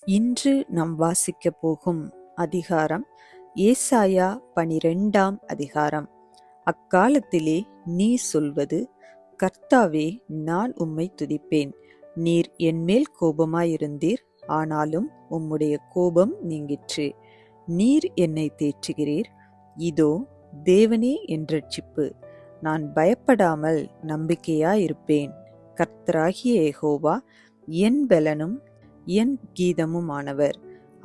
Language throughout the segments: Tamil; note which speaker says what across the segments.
Speaker 1: இன்று நாம் வாசிக்கப் போகும் அதிகாரம் ஏசாயா 12ஆம் அதிகாரம். அக்காலத்திலே நீ சொல்வது, கர்த்தாவே, நான் உம்மை துதிப்பேன். நீர் என்மேல் கோபமாயிருந்தீர், ஆனாலும் உம்முடைய கோபம் நீங்கிற்று. நீர் என்னை தேற்றுகிறீர். இதோ தேவனே என் இரட்சிப்பு. நான் பயப்படாமல் நம்பிக்கையாயிருப்பேன். கர்த்தராகிய யெகோவா என் பெலனும் என் கீதமுமானவர்.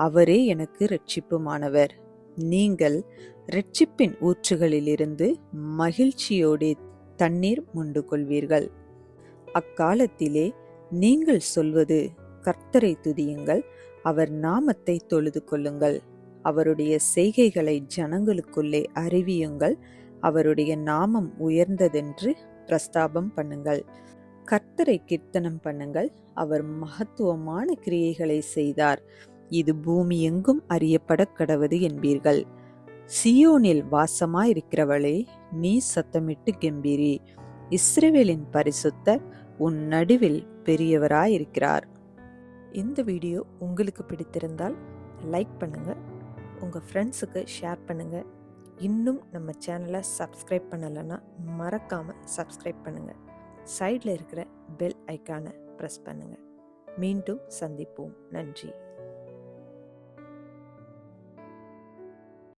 Speaker 1: அவரே எனக்கு இரட்சிப்புமானவர். நீங்கள் இரட்சிப்பின் ஊற்றுகளிலிருந்து மகிழ்ச்சியோடே தண்ணீர் மொண்டு கொள்வீர்கள். அக்காலத்திலே நீங்கள் சொல்வது, கர்த்தரை துதியுங்கள், அவர் நாமத்தை தொழுது கொள்ளுங்கள். அவருடைய செய்கைகளை ஜனங்களுக்குள்ளே அறிவியுங்கள். அவருடைய நாமம் உயர்ந்ததென்று பிரஸ்தாபம் பண்ணுங்கள். கர்த்தரை கீர்த்தனம் பண்ணுங்கள். அவர் மகத்துவமான கிரியைகளை செய்தார். இது பூமி எங்கும் அறியப்பட கடவது என்பீர்கள். சியோனில் வாசமாயிருக்கிறவளே, நீ சத்தமிட்டு கெம்பீரி. இஸ்ரவேலின் பரிசுத்தர் உன் நடுவில் பெரியவராயிருக்கிறார். இந்த வீடியோ உங்களுக்கு பிடித்திருந்தால் லைக் பண்ணுங்க, உங்க ஃப்ரெண்ட்ஸுக்கு ஷேர் பண்ணுங்க. இன்னும் நம்ம சேனலை சப்ஸ்கிரைப் பண்ணலைன்னா மறக்காம சப்ஸ்கிரைப் பண்ணுங்க. சைடில் இருக்கிற பெல் ஐக்கானை ப்ரெஸ் பண்ணுங்க. மீண்டும் சந்திப்போம். நன்றி.